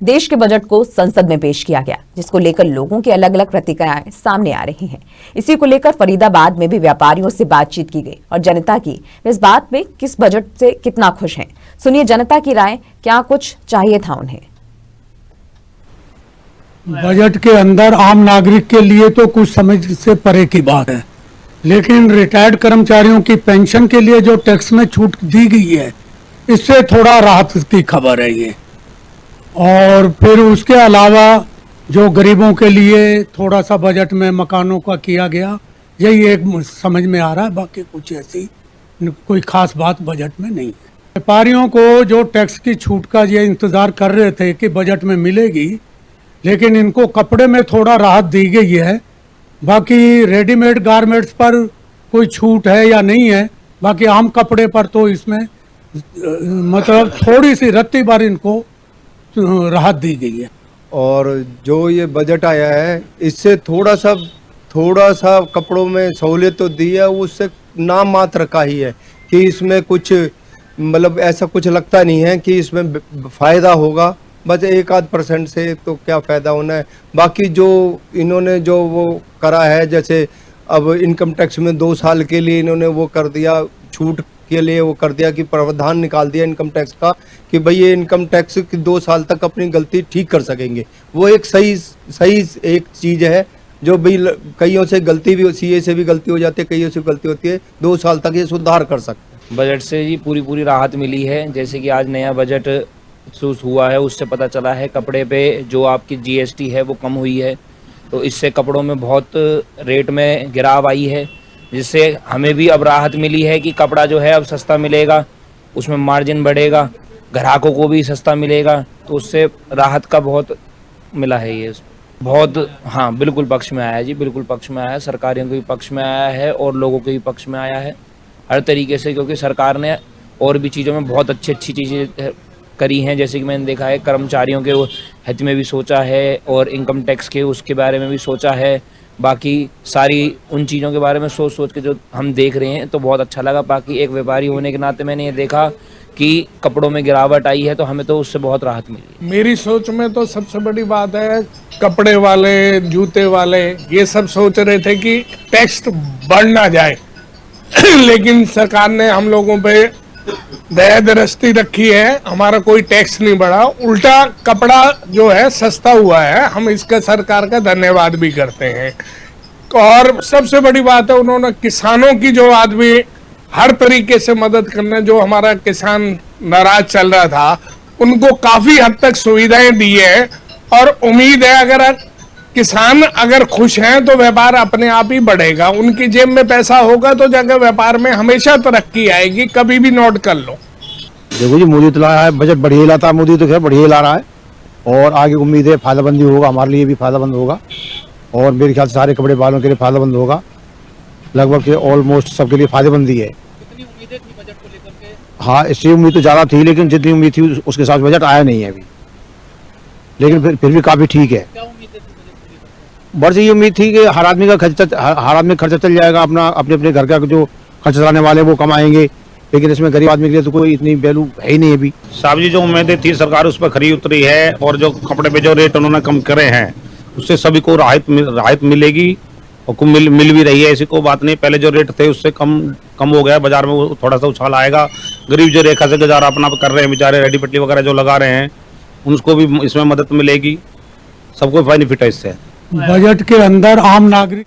देश के बजट को संसद में पेश किया गया, जिसको लेकर लोगों की अलग अलग प्रतिक्रियाएं सामने आ रही हैं। इसी को लेकर फरीदाबाद में भी व्यापारियों से बातचीत की गई और जनता की इस बात में किस बजट से कितना खुश हैं। सुनिए जनता की राय, क्या कुछ चाहिए था उन्हें। बजट के अंदर आम नागरिक के लिए तो कुछ समझ से परे की बात है, लेकिन रिटायर्ड कर्मचारियों की पेंशन के लिए जो टैक्स में छूट दी गई है, इससे थोड़ा राहत की खबर है ये। और फिर उसके अलावा जो गरीबों के लिए थोड़ा सा बजट में मकानों का किया गया, यही एक समझ में आ रहा है। बाकी कुछ ऐसी कोई खास बात बजट में नहीं है। व्यापारियों को जो टैक्स की छूट का ये इंतजार कर रहे थे कि बजट में मिलेगी, लेकिन इनको कपड़े में थोड़ा राहत दी गई है। बाकी रेडीमेड गारमेंट्स पर कोई छूट है या नहीं है, बाकी आम कपड़े पर तो इसमें मतलब थोड़ी सी रत्ती भर इनको राहत दी गई है। और जो ये बजट आया है, इससे थोड़ा सा कपड़ों में सहूलियत तो दी है, उससे नाम मात्र का ही है कि इसमें कुछ मतलब ऐसा कुछ लगता नहीं है कि इसमें फ़ायदा होगा। बस 1-8% से तो क्या फ़ायदा होना है। बाकी जो इन्होंने जो वो करा है, जैसे अब इनकम टैक्स में 2 साल के लिए इन्होंने वो कर दिया, छूट के लिए वो कर दिया कि प्रावधान निकाल दिया इनकम टैक्स का कि भाई ये इनकम टैक्स की 2 साल तक अपनी गलती ठीक कर सकेंगे। वो एक सही एक चीज़ है, जो भी कईयों से गलती भी, सीए से भी गलती हो जाती है, कईयों से गलती होती है, 2 साल तक ये सुधार कर सकते हैं। बजट से जी पूरी राहत मिली है। जैसे कि आज नया बजट हुआ है, उससे पता चला है कपड़े पे जो आपकी जीएसटी है वो कम हुई है, तो इससे कपड़ों में बहुत रेट में गिराव आई है, जिससे हमें भी अब राहत मिली है कि कपड़ा जो है अब सस्ता मिलेगा, उसमें मार्जिन बढ़ेगा, ग्राहकों को भी सस्ता मिलेगा, तो उससे राहत का बहुत मिला है। ये बहुत हाँ बिल्कुल पक्ष में आया है जी, बिल्कुल पक्ष में आया है। सरकारियों के भी पक्ष में आया है और लोगों के भी पक्ष में आया है हर तरीके से, क्योंकि सरकार ने और भी चीज़ों में बहुत अच्छी चीज़ें करी हैं। जैसे कि मैंने देखा है कर्मचारियों के हित में भी सोचा है और इनकम टैक्स के उसके बारे में भी सोचा है। बाकी सारी उन चीज़ों के बारे में सोच के जो हम देख रहे हैं तो बहुत अच्छा लगा। बाकी एक व्यापारी होने के नाते मैंने ये देखा कि कपड़ों में गिरावट आई है, तो हमें तो उससे बहुत राहत मिली। मेरी सोच में तो सबसे बड़ी बात है, कपड़े वाले, जूते वाले ये सब सोच रहे थे कि टैक्स बढ़ ना जाए लेकिन सरकार ने हम लोगों पे दया दृष्टि रखी है, हमारा कोई टैक्स नहीं बढ़ा, उल्टा कपड़ा जो है सस्ता हुआ है। हम इसका सरकार का धन्यवाद भी करते हैं। और सबसे बड़ी बात है, उन्होंने किसानों की जो आदमी हर तरीके से मदद करने, जो हमारा किसान नाराज चल रहा था, उनको काफी हद तक सुविधाएं दी है। और उम्मीद है अगर किसान अगर खुश हैं तो व्यापार अपने आप ही बढ़ेगा। उनकी जेब में पैसा होगा तो जगह व्यापार में हमेशा तरक्की आएगी, कभी भी नोट कर लो। देखो जी, मोदी तो लाया है बजट, बढ़िया लाता है मोदी, तो खैर बढ़िया ला रहा है और आगे उम्मीद है फायदेमंद होगा, हमारे लिए भी फायदेमंद होगा और मेरे ख्याल से सारे कपड़े वालों के लिए फायदेमंद होगा। लगभग ऑलमोस्ट सबके लिए फायदेमंद ही है। कितनी उम्मीदें थी बजट को लेकर के? हाँ, इससे उम्मीद तो ज़्यादा थी, लेकिन जितनी उम्मीद थी उसके साथ बजट आया नहीं है अभी, लेकिन फिर भी काफ़ी ठीक है। क्या उम्मीदें थी बजट को लेकर? बस ये उम्मीद थी कि हर आदमी का खर्चा चल जाएगा, अपने घर का जो खर्च चलाने वाले वो कमाएंगे, लेकिन इसमें गरीब आदमी के लिए तो कोई इतनी वैल्यू है ही नहीं अभी। साहब जी, जो उम्मीदें थी सरकार उस पर खरी उतरी है और जो कपड़े पे जो रेट उन्होंने कम करे हैं उससे सभी को राहत मिलेगी और मिल भी रही है। ऐसी कोई बात नहीं, पहले जो रेट थे उससे कम हो गया, बाजार में वो थोड़ा सा उछाल आएगा। गरीब जो रेखा से गुजारा अपना कर रहे हैं बेचारे, रेडी पट्टी वगैरह जो लगा रहे हैं, उनको भी इसमें मदद मिलेगी, सबको बेनिफिट है इससे। बजट के अंदर आम नागरिक